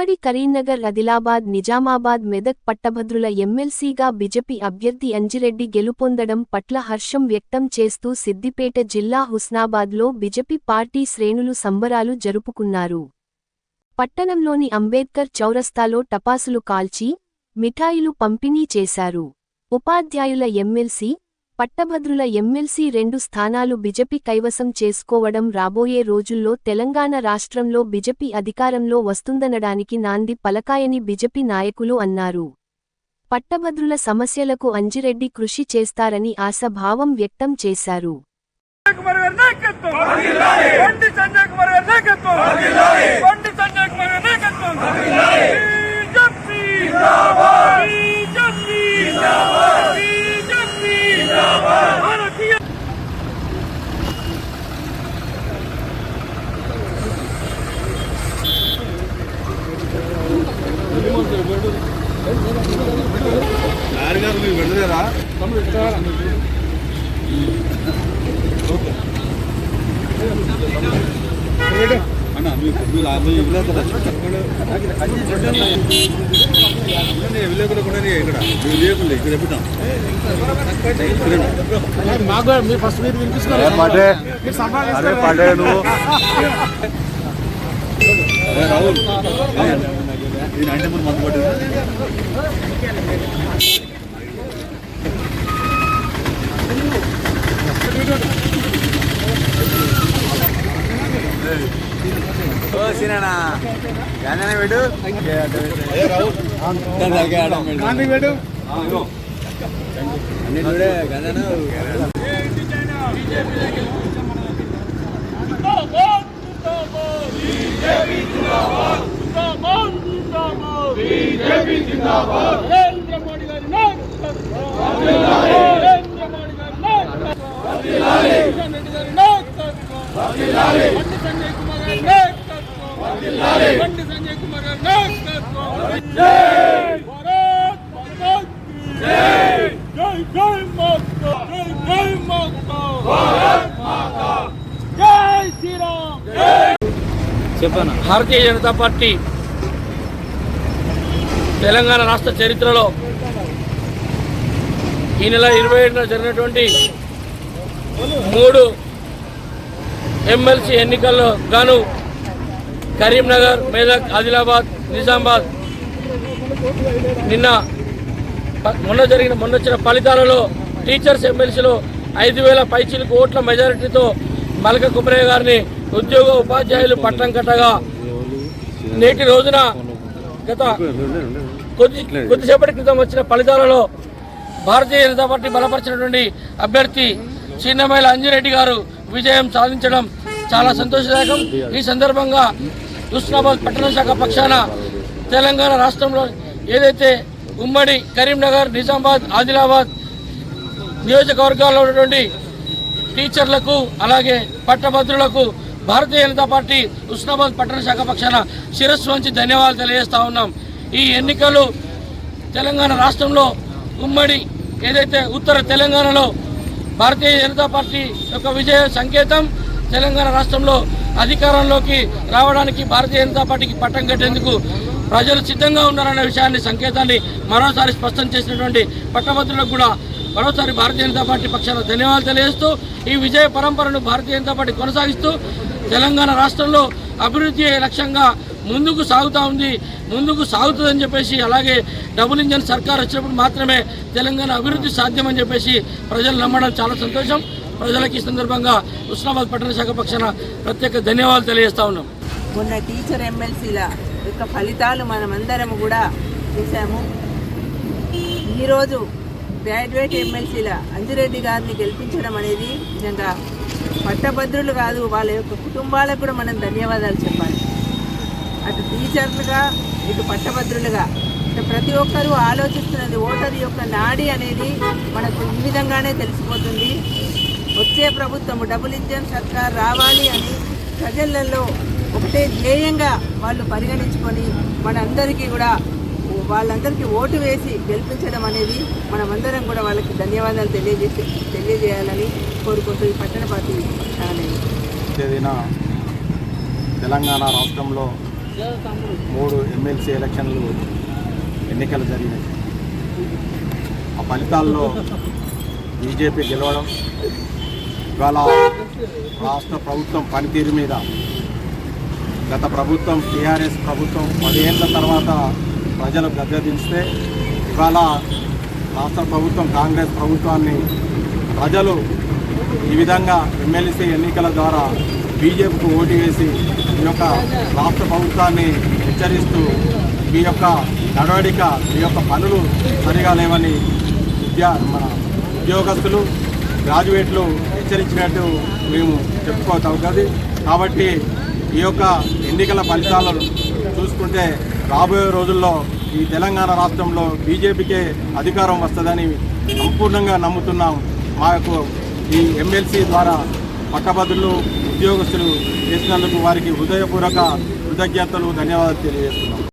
ఉమ్మడి కరీంనగర్, ఆదిలాబాద్, నిజామాబాద్, మెదక్ పట్టభద్రుల ఎమ్మెల్సీగా బీజేపీ అభ్యర్థి అంజిరెడ్డి గెలుపొందడం పట్ల హర్షం వ్యక్తం చేస్తూ సిద్దిపేట జిల్లా హుస్నాబాద్లో బీజేపీ పార్టీ శ్రేణులు సంబరాలు జరుపుకున్నారు. పట్టణంలోని అంబేద్కర్ చౌరస్తాలో టపాసులు కాల్చి, మిఠాయిలు పంపిణీ చేశారు. ఉపాధ్యాయుల ఎమ్మెల్సీ, పట్టభద్రుల ఎమ్మెల్సీ 2 స్థానాలు బీజేపీ కైవసం చేసుకోవడం రాబోయే రోజుల్లో తెలంగాణ రాష్ట్రంలో బీజేపీ అధికారంలో వస్తుందనడానికి నాంది పలకాయని బీజేపీ నాయకులు అన్నారు. పట్టభద్రుల సమస్యలకు అంజిరెడ్డి కృషి చేస్తారని ఆశాభావం వ్యక్తం చేశారు. భారతీయ జనతా పార్టీ తెలంగాణ రాష్ట్ర చరిత్రలో ఈ నెల 27న జరిగినటువంటి 3 ఎమ్మెల్సీ ఎన్నికల్లో గాను కరీంనగర్, మెదక్, ఆదిలాబాద్, నిజామాబాద్ మొన్న వచ్చిన ఫలితాలలో టీచర్స్ ఎమ్మెల్సీలో 5,000 పైచిలకు ఓట్ల మెజారిటీతో మల్క కుమరయ్య గారిని ఉద్యోగ ఉపాధ్యాయులు పట్టం కట్టగా నేటి రోజున గత కొద్దిసేపటి క్రితం వచ్చిన ఫలితాలలో భారతీయ జనతా పార్టీ బలపరిచినటువంటి అభ్యర్థి చిన్నమైల అంజిరెడ్డి గారు విజయం సాధించడం చాలా సంతోషదాయకం. ఈ సందర్భంగా హుస్నాబాద్ పట్టణ శాఖ పక్షాన తెలంగాణ రాష్ట్రంలో ఏదైతే ఉమ్మడి కరీంనగర్, నిజామాబాద్, ఆదిలాబాద్ నియోజకవర్గాల్లో ఉన్నటువంటి టీచర్లకు అలాగే పట్టభద్రులకు భారతీయ జనతా పార్టీ హుస్నాబాద్ పట్టణ శాఖ పక్షాన శిరస్సు వంచి ధన్యవాదాలు తెలియజేస్తా ఉన్నాం. ఈ ఎన్నికలు తెలంగాణ రాష్ట్రంలో ఉమ్మడి ఏదైతే ఉత్తర తెలంగాణలో భారతీయ జనతా పార్టీ యొక్క విజయ సంకేతం. తెలంగాణ రాష్ట్రంలో అధికారంలోకి రావడానికి భారతీయ జనతా పార్టీకి పట్టం కట్టేందుకు ప్రజలు సిద్ధంగా ఉన్నారన్న విషయాన్ని సంకేతాన్ని మరోసారి స్పష్టం చేసినటువంటి పట్టభద్రులకు కూడా మరోసారి భారతీయ జనతా పార్టీ పక్షాన ధన్యవాదాలు తెలియజేస్తూ ఈ విజయ పరంపరను భారతీయ జనతా పార్టీ కొనసాగిస్తూ తెలంగాణ రాష్ట్రంలో అభివృద్ధి లక్ష్యంగా ముందుకు సాగుతుందని చెప్పేసి, అలాగే డబుల్ ఇంజన్ సర్కార్ వచ్చినప్పుడు మాత్రమే తెలంగాణ అభివృద్ధి సాధ్యమని చెప్పేసి ప్రజలు నమ్మడం చాలా సంతోషం. ప్రజలకు ఈ సందర్భంగా హుస్నాబాద్ పట్టణ శాఖ పక్షాన ప్రత్యేక ధన్యవాదాలు తెలియజేస్తా ఉన్నాం. మొన్న టీచర్ ఎమ్మెల్సీల యొక్క ఫలితాలు మనమందరం కూడా చూసాము. ఈరోజు గ్రాడ్యుయేట్ ఎమ్మెల్సీల అంజిరెడ్డి గారిని గెలిపించడం అనేది నిజంగా పట్టభద్రులు కాదు, వాళ్ళ యొక్క కుటుంబాలకు కూడా మనం ధన్యవాదాలు చెప్పాలి. అటు టీచర్లుగా ఇటు పట్టభద్రులుగా ప్రతి ఒక్కరూ ఆలోచిస్తున్నది ఓటరు యొక్క నాడి అనేది మనకు ఈ విధంగానే తెలిసిపోతుంది. వచ్చే ప్రభుత్వము డబుల్ ఇంజన్ సర్కార్ రావాలి అని ప్రజలలో ఒకటే ధ్యేయంగా వాళ్ళు పరిగణించుకొని మనందరికీ కూడా వాళ్ళందరికీ ఓటు వేసి గెలిపించడం అనేది మనమందరం కూడా వాళ్ళకి ధన్యవాదాలు తెలియజేయాలని కోరుకుంటూ ఈ పట్టణ పార్టీ తేదీన తెలంగాణ రాష్ట్రంలో 3 ఎమ్మెల్సీ ఎన్నికలు జరిగినాయి. ఆ ఫలితాల్లో బీజేపీ గెలవడం, ఇవాళ రాష్ట్ర ప్రభుత్వం పనితీరు మీద గత ప్రభుత్వం టీఆర్ఎస్ ప్రభుత్వం 10 ఏళ్ల తర్వాత ప్రజలు గద్దెదించితే ఇవాళ రాష్ట్ర ప్రభుత్వం కాంగ్రెస్ ప్రభుత్వాన్ని ప్రజలు ఈ విధంగా ఎమ్మెల్సీ ఎన్నికల ద్వారా బీజేపీకి ఓటు వేసి ఈ యొక్క రాష్ట్ర ప్రభుత్వాన్ని హెచ్చరిస్తూ మీ యొక్క నడవడిక, మీ యొక్క పనులు సరిగా లేవని మన ఉద్యోగస్తులు, గ్రాడ్యుయేట్లు హెచ్చరించినట్టు మేము చెప్పుకోగలుగుతుంది. కాబట్టి ఈ యొక్క ఎన్నికల ఫలితాలను చూసుకుంటే రాబోయే రోజుల్లో ఈ తెలంగాణ రాష్ట్రంలో బీజేపీకే అధికారం వస్తుందని సంపూర్ణంగా నమ్ముతున్నాం. మా యొక్క ఈ ఎమ్మెల్సీ ద్వారా పట్టభద్రులు, ఉద్యోగస్తులు చేసినందుకు వారికి హృదయపూర్వక కృతజ్ఞతలు, ధన్యవాదాలు తెలియజేస్తున్నాం.